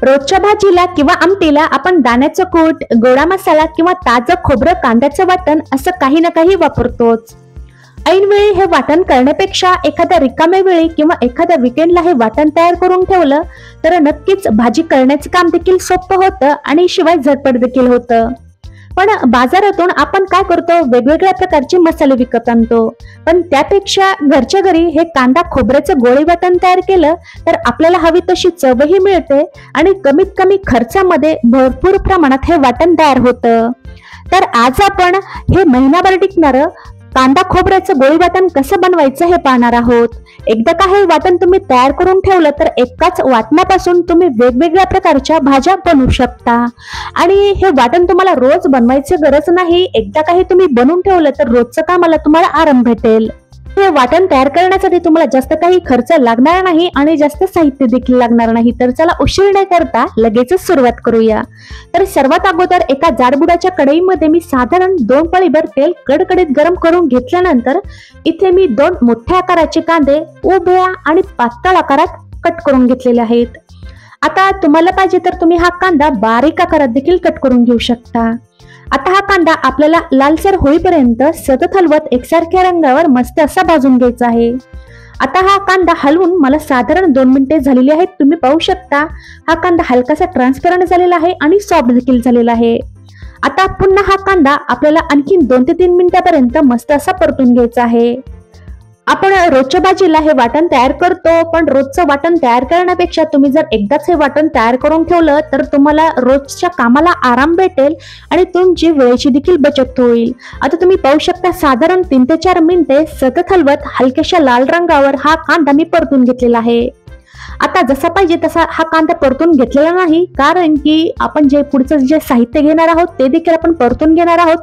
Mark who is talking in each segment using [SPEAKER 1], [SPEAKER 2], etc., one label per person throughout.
[SPEAKER 1] रोजच्या भाजीला किंवा आमटीला आपण दाण्याचं कूट, गोडा मसाला किंवा ताजं खोबरं, कांद्याचं वाटण असं काही ना काही वापरतोच. ऐनवेळी हे वाटण करण्यापेक्षा एखाद्या रिकाम्या वेळी किंवा एखाद्या विकेंडला हे वाटण तयार करून ठेवलं तर नक्कीच भाजी करण्याचं काम देखील सोपं होतं आणि शिवाय झटपट देखील होतं. पण बाजारातून आपण काय करतो, वेगवेगळ्या प्रकारचे मसाले विकत आणतो. पण त्यापेक्षा घरच्या घरी हे कांदा खोबऱ्याचं गोळी वाटण तयार केलं तर आपल्याला हवी तशी चवही मिळते आणि कमीत कमी खर्चामध्ये भरपूर प्रमाणात हे वाटण तयार होतं. तर आज आपण हे महिनाभर टिकणारं कांदा खोबऱ्याचं गोळी वाटण कसं बनवायचं हे पाहणार आहोत. एकदा का हे वाटण तुम्ही तयार करून ठेवलं तर एकाच वाटणापासून तुम्ही वेगवेगळ्या प्रकारच्या भाज्या बनवू शकता. आणि हे वाटण तुम्हाला रोज बनवायची गरज नाही. एकदा काही तुम्ही बनवून ठेवलं तर रोजचं कामाला तुम्हाला आराम भेटेल. हे वाटण तयार करण्यासाठी तुम्हाला जास्त काही खर्च लागणार नाही आणि जास्त साहित्य देखील लागणार नाही. तर चला उशीर न करता लगेचच सुरुवात करूया. तर सर्वात अगोदर एका जाडबुडाच्या कढईमध्ये मी साधारण 2 पळीभर तेल कडकडीत गरम करून घेतल्यानंतर इथे मी 2 मोठ्या आकाराचे कांदे उभ्या आणि पातळ आकारात कट करून घेतलेले आहेत. आता तुम्हाला पाहिजे तर तुम्ही हा कांदा बारीक आकारात देखील कट करून घेऊ शकता. आता हा कांदा आपल्याला लालसर होईपर्यंत सतत हलवत एकसारख्या रंगावर मस्त असा भाजून घ्यायचा आहे. आता हा कांदा हलवून मला साधारण 2 मिनिटे झालेली आहेत. तुम्ही पाहू शकता हा कांदा हलकासा ट्रान्सपरंट झालेला आहे आणि सॉफ्ट देखील झालेला आहे. आता पुन्हा हा कांदा आपल्याला आणखी 2 ते 3 मिनिटापर्यंत मस्त असा परतून घ्यायचा आहे. आपण रोजच्या भाजीला हे वाटण तयार करतो, पण रोजचं वाटण तयार करण्यापेक्षा तुम्ही जर एकदाच हे वाटण तयार करून ठेवलं तर तुम्हाला रोजच्या कामाला आराम भेटेल आणि तुमची वेळेची देखील बचत होईल. आता तुम्ही पाहू शकता साधारण 3 ते 4 मिनिटे सतत हलवत हलक्याशा लाल रंगावर हा कांदा मी परतून घेतलेला आहे. आता जसा पाहिजे तसा हा कांदा परतून घेतलेला नाही, कारण की आपण जे पुढचं जे साहित्य घेणार आहोत ते देखील आपण परतून घेणार आहोत.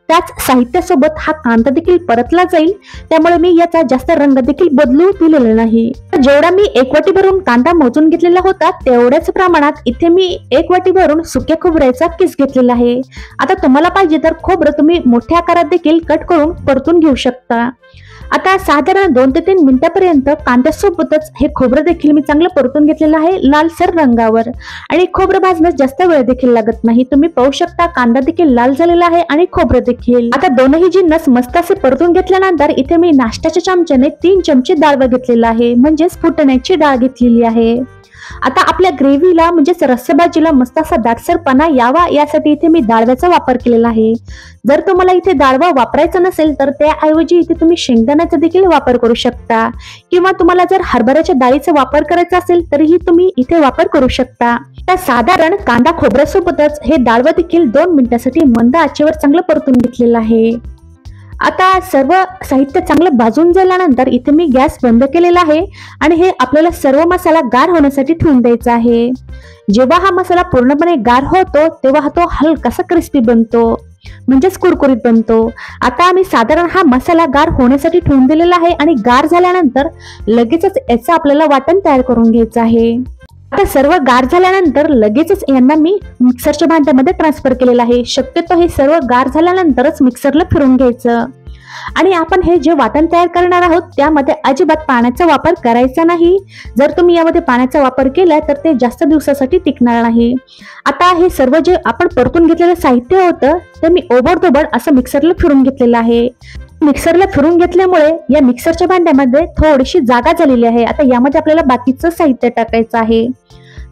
[SPEAKER 1] त्याच साहित्यासोबत हा कांदा देखील परतला जाईल, त्यामुळे मी याचा जास्त रंग देखील बदलू दिलेला नाही. जेवढा मी 1 वाटी भरून कांदा मोजून घेतलेला होता तेवढ्याच प्रमाणात इथे मी 1 वाटी भरून सुक्या खोबऱ्याचा किस घेतलेला आहे. आता तुम्हाला पाहिजे तर खोबरं तुम्ही मोठ्या आकारात देखील कट करून परतून घेऊ शकता. आता साधारण 2 ते 3 मिनिटापर्यंत कांद्यासोबतच हे खोबरं देखील मी चांगलं परतून घेतलेलं आहे लालसर रंगावर. आणि खोबरं भाजण्यास जास्त वेळ देखील लागत नाही. तुम्ही पाहू शकता कांदा देखील लाल झालेला आहे आणि खोबरं देखील. आता दोनही जिन्नस मस्त असे परतून घेतल्यानंतर इथे मी नाश्त्याच्या चमच्याने 3 चमचे डाळ घेतलेला आहे, म्हणजेच फुटण्याची डाळ घेतलेली आहे. आता आपल्या ग्रेव्हीला म्हणजेच रस्साभाजीला मस्त असा दाटसरपणा यावा यासाठी इथे मी डाळव्याचा वापर केलेला आहे. जर तुम्हाला इथे डाळवा वापरायचा नसेल तर त्याऐवजी इथे तुम्ही शेंगदाण्याचा देखील वापर करू शकता, किंवा तुम्हाला जर हरभऱ्याच्या डाळीचा वापर करायचा असेल तरीही तुम्ही इथे वापर करू शकता. तर साधारण कांदा खोबऱ्यासोबतच हे डाळवा देखील 2 मिनिटांसाठी मंद आचेवर चांगलं परतून घेतलेलं आहे. आता सर्व साहित्य चांगलं भाजून झाल्यानंतर इथे मी गॅस बंद केलेला आहे आणि हे आपल्याला सर्व मसाला गार होण्यासाठी ठेवून द्यायचा आहे. जेव्हा हा मसाला पूर्णपणे गार होतो तेव्हा तो हलकासा क्रिस्पी बनतो, म्हणजेच कुरकुरीत बनतो. आता आम्ही साधारण हा मसाला गार होण्यासाठी ठेवून दिलेला आहे आणि गार झाल्यानंतर लगेचच याचं आपल्याला वाटण तयार करून घ्यायचं आहे. आता सर्व गार झाल्यानंतर लगेचच यांना मी मिक्सरच्या भांड्यामध्ये ट्रान्सफर केलेलं आहे. शक्यतो हे सर्व गार झाल्यानंतरच मिक्सरला फिरून घ्यायचं. आणि आपण हे जे वाटण तयार करणार आहोत त्यामध्ये अजिबात पाण्याचा वापर करायचा नाही. जर तुम्ही यामध्ये पाण्याचा वापर केला तर ते जास्त दिवसासाठी टिकणार नाही. आता हे सर्व जे आपण परतून घेतलेलं साहित्य होतं ते मी ओबडधोबड असं मिक्सरला फिरून घेतलेलं आहे. मिक्सरला फिरून घेतल्यामुळे या मिक्सरच्या भांड्यामध्ये थोडीशी जागा झालेली आहे. आता यामध्ये आपल्याला बाकीचं साहित्य टाकायचं आहे.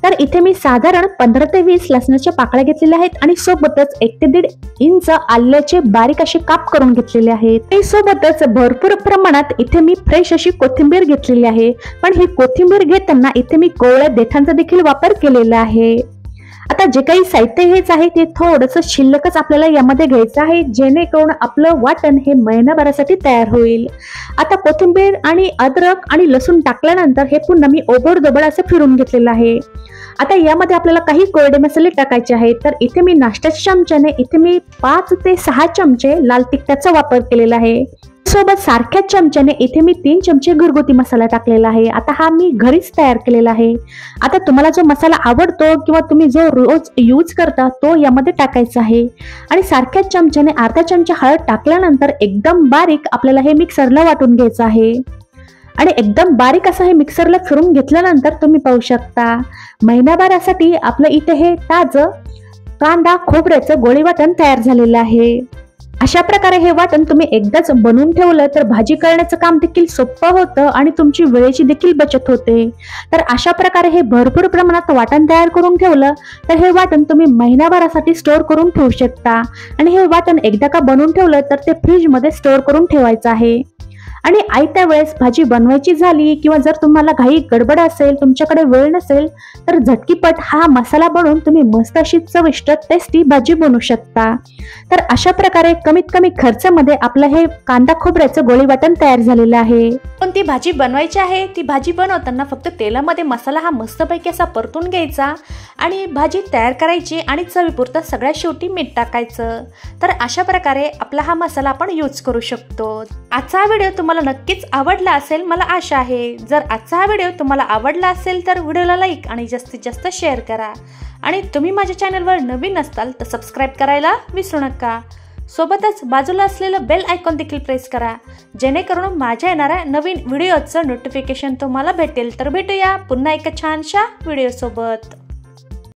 [SPEAKER 1] तर इथे मी साधारण 15 ते 20 लसणाच्या पाकळ्या घेतलेल्या आहेत आणि सोबतच 1 ते 1.5 इंच आल्याचे बारीक असे काप करून घेतलेले आहेत. सोबतच भरपूर प्रमाणात इथे मी फ्रेश अशी कोथिंबीर घेतलेली आहे. पण ही कोथिंबीर घेताना इथे मी कोवळ्या देठांचा देखील वापर केलेला आहे. आता जे काही साहित्य घ्यायचं आहे ते थोडंसं शिल्लकच आपल्याला यामध्ये घ्यायचं आहे, जेणेकरून आपलं वाटण हे महिनाभरासाठी तयार होईल. आता कोथिंबीर आणि अद्रक आणि लसूण टाकल्यानंतर हे पुन्हा मी ओबडधोबड असं फिरून घेतलेलं आहे. आता यामध्ये आपल्याला काही कोरडे मसाले टाकायचे आहेत. तर इथे मी नाश्त्याच्या चमच्याने इथे मी 5 ते 6 चमचे लाल तिखटाचा वापर केलेला आहे. सोबत सारख्याच चमच्याने इथे मी 3 चमचे घरगुती मसाला टाकलेला आहे. आता हा मी घरीच तयार केलेला आहे. आता तुम्हाला जो मसाला आवडतो किंवा तुम्ही जो रोज यूज करता तो यामध्ये टाकायचा आहे. आणि सारख्याच चमच्याने अर्धा चमचा हळद टाकल्यानंतर एकदम बारीक आपल्याला हे मिक्सरला वाटून घ्यायचं आहे. आणि एकदम बारीक असं हे मिक्सरला फिरून घेतल्यानंतर तुम्ही पाहू शकता महिनाभरासाठी आपलं इथे हे ताजं कांदा खोबऱ्याचं गोळी वाटण तयार झालेलं आहे। अशा प्रकारे हे वाटण तुम्ही एकदाच बनवून ठेवलं तर भाजी करण्याचं काम देखील सोपं होतं आणि तुमची वेळेची देखील बचत होते। तर अशा प्रकारे हे भरपूर प्रमाणात वाटण तयार करून ठेवलं तर हे वाटण तुम्ही महिनाभरासाठी स्टोअर करून ठेवू शकता आणि हे वाटण एकदा का बनवून ठेवलं तर ते फ्रीज मध्ये स्टोअर करून ठेवायचं आहे। आणि आयत्या वेळेस भाजी बनवायची झाली किंवा जर तुम्हाला घाई गडबड असेल, तुमच्याकडे वेळ नसेल तर झटकीपट हा मसाला बनवून तुम्ही मस्त अशी चविष्ट टेस्टी भाजी बनवू शकता। तर अशा प्रकारे कमीत कमी खर्चामध्ये आपलं हे कांदा खोबऱ्याचं गोळी वाटण तयार झालेलं आहे। पण ती भाजी बनवायची आहे, ती भाजी बनवताना फक्त तेलामध्ये मसाला हा मस्तपैकी असा परतून घ्यायचा आणि भाजी तयार करायची आणि चवीपुरतं सगळ्यात शेवटी मीठ टाकायचं। तर अशा प्रकारे आपला हा मसाला आपण यूज करू शकतो। आजचा व्हिडिओ तुम्हाला नक्कीच आवडला असेल, मला आशा आहे। जर आजचा हा व्हिडिओ तुम्हाला आवडला असेल तर व्हिडिओला लाईक आणि जास्तीत जास्त शेअर करा आणि तुम्ही माझ्या चॅनलवर नवीन असताल तर सबस्क्राईब करायला विसरू नका। सोबतच बाजूला असलेलं बेल आयकॉन देखील प्रेस करा जेणेकरून माझ्या येणाऱ्या नवीन व्हिडिओचं नोटिफिकेशन तुम्हाला भेटेल। तर भेटूया पुन्हा एका छानशा व्हिडिओ सोबत।